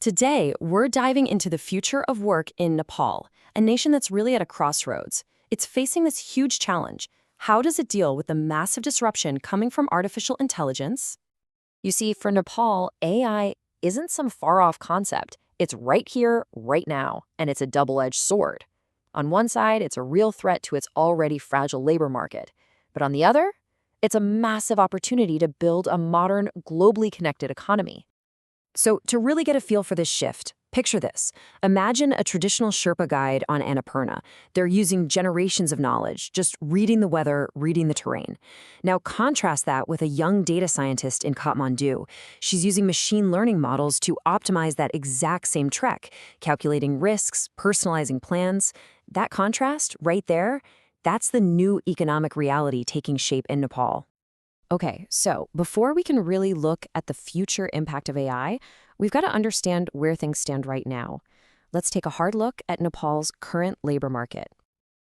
Today, we're diving into the future of work in Nepal, a nation that's really at a crossroads. It's facing this huge challenge. How does it deal with the massive disruption coming from artificial intelligence? You see, for Nepal, AI isn't some far-off concept. It's right here, right now, and it's a double-edged sword. On one side, it's a real threat to its already fragile labor market. But on the other, it's a massive opportunity to build a modern, globally connected economy. So to really get a feel for this shift, picture this. Imagine a traditional Sherpa guide on Annapurna. They're using generations of knowledge, just reading the weather, reading the terrain. Now contrast that with a young data scientist in Kathmandu. She's using machine learning models to optimize that exact same trek, calculating risks, personalizing plans. That contrast, right there, that's the new economic reality taking shape in Nepal. Okay, so before we can really look at the future impact of AI, we've got to understand where things stand right now. Let's take a hard look at Nepal's current labor market.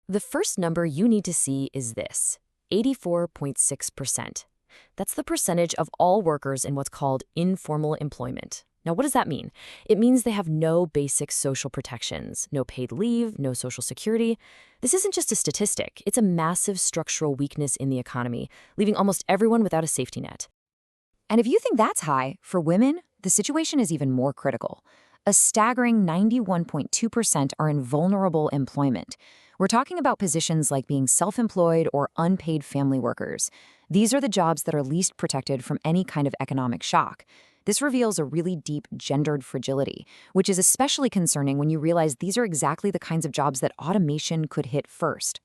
The first number you need to see is this, 84.6%. That's the percentage of all workers in what's called informal employment. Now, what does that mean? It means they have no basic social protections, no paid leave, no social security. This isn't just a statistic, it's a massive structural weakness in the economy, leaving almost everyone without a safety net. And if you think that's high, for women, the situation is even more critical. A staggering 91.2% are in vulnerable employment. We're talking about positions like being self-employed or unpaid family workers. These are the jobs that are least protected from any kind of economic shock. This reveals a really deep gendered fragility, which is especially concerning when you realize these are exactly the kinds of jobs that automation could hit first.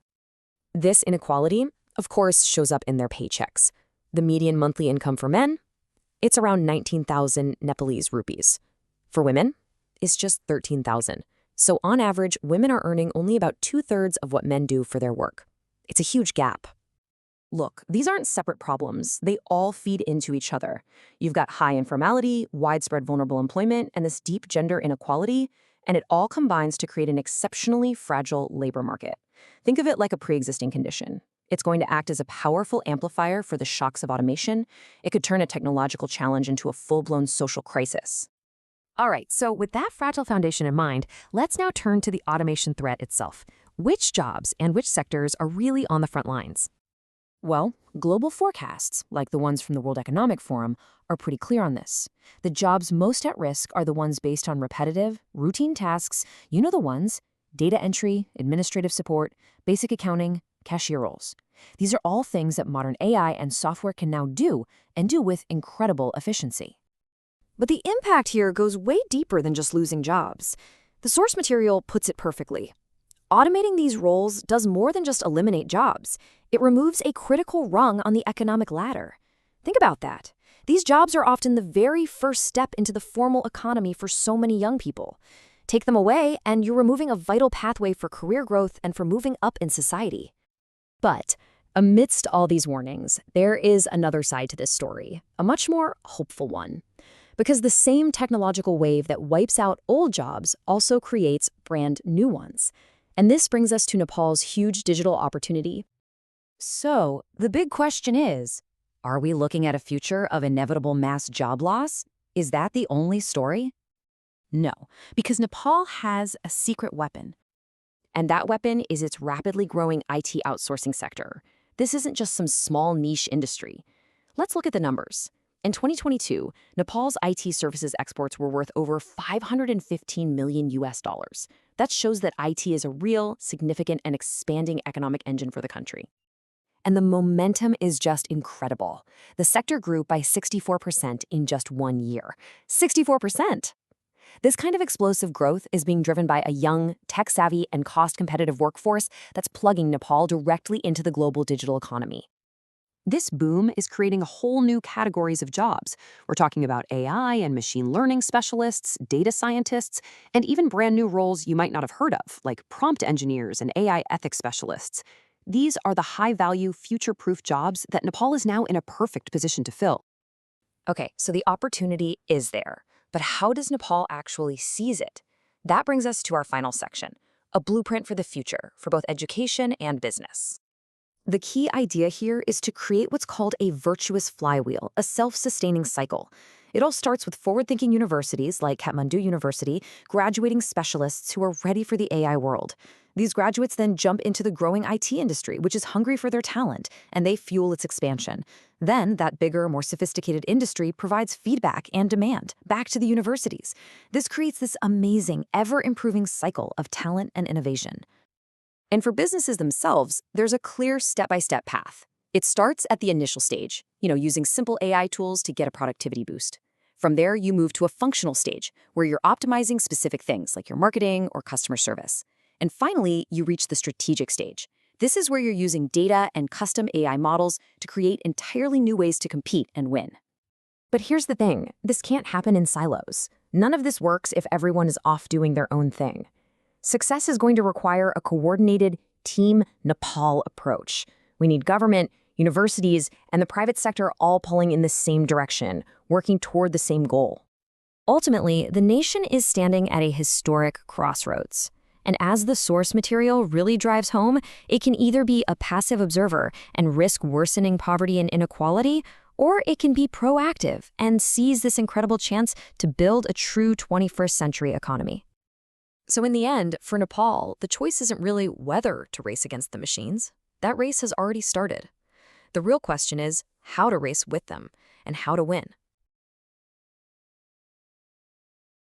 This inequality, of course, shows up in their paychecks. The median monthly income for men? It's around 19,000 Nepalese rupees. For women, it's just 13,000. So on average, women are earning only about 2/3 of what men do for their work. It's a huge gap. Look, these aren't separate problems. They all feed into each other. You've got high informality, widespread vulnerable employment, and this deep gender inequality, and it all combines to create an exceptionally fragile labor market. Think of it like a pre-existing condition. It's going to act as a powerful amplifier for the shocks of automation. It could turn a technological challenge into a full-blown social crisis. All right, so with that fragile foundation in mind, let's now turn to the automation threat itself. Which jobs and which sectors are really on the front lines? Well, global forecasts, like the ones from the World Economic Forum, are pretty clear on this. The jobs most at risk are the ones based on repetitive, routine tasks, you know the ones, data entry, administrative support, basic accounting, cashier roles. These are all things that modern AI and software can now do, and do with incredible efficiency. But the impact here goes way deeper than just losing jobs. The source material puts it perfectly. Automating these roles does more than just eliminate jobs. It removes a critical rung on the economic ladder. Think about that. These jobs are often the very first step into the formal economy for so many young people. Take them away, and you're removing a vital pathway for career growth and for moving up in society. But amidst all these warnings, there is another side to this story, a much more hopeful one. Because the same technological wave that wipes out old jobs also creates brand new ones. And this brings us to Nepal's huge digital opportunity. So, the big question is, are we looking at a future of inevitable mass job loss? Is that the only story? No, because Nepal has a secret weapon. And that weapon is its rapidly growing IT outsourcing sector. This isn't just some small niche industry. Let's look at the numbers. In 2022, Nepal's IT services exports were worth over $515 million US. That shows that IT is a real, significant, and expanding economic engine for the country. And the momentum is just incredible. The sector grew by 64% in just 1 year. 64%! This kind of explosive growth is being driven by a young, tech-savvy, and cost-competitive workforce that's plugging Nepal directly into the global digital economy. This boom is creating a whole new categories of jobs. We're talking about AI and machine learning specialists, data scientists, and even brand new roles you might not have heard of, like prompt engineers and AI ethics specialists. These are the high-value, future-proof jobs that Nepal is now in a perfect position to fill. Okay, so the opportunity is there, but how does Nepal actually seize it? That brings us to our final section, a blueprint for the future, for both education and business. The key idea here is to create what's called a virtuous flywheel, a self-sustaining cycle. It all starts with forward-thinking universities like Kathmandu University, graduating specialists who are ready for the AI world. These graduates then jump into the growing IT industry, which is hungry for their talent, and they fuel its expansion. Then, that bigger, more sophisticated industry provides feedback and demand back to the universities. This creates this amazing, ever-improving cycle of talent and innovation. And for businesses themselves, there's a clear step-by-step path. It starts at the initial stage, using simple AI tools to get a productivity boost. From there, you move to a functional stage, where you're optimizing specific things like your marketing or customer service. And finally, you reach the strategic stage. This is where you're using data and custom AI models to create entirely new ways to compete and win. But here's the thing, this can't happen in silos. None of this works if everyone is off doing their own thing. Success is going to require a coordinated Team Nepal approach. We need government, universities, and the private sector all pulling in the same direction, working toward the same goal. Ultimately, the nation is standing at a historic crossroads. And as the source material really drives home, it can either be a passive observer and risk worsening poverty and inequality, or it can be proactive and seize this incredible chance to build a true 21st century economy. So in the end, for Nepal, the choice isn't really whether to race against the machines. That race has already started. The real question is how to race with them and how to win.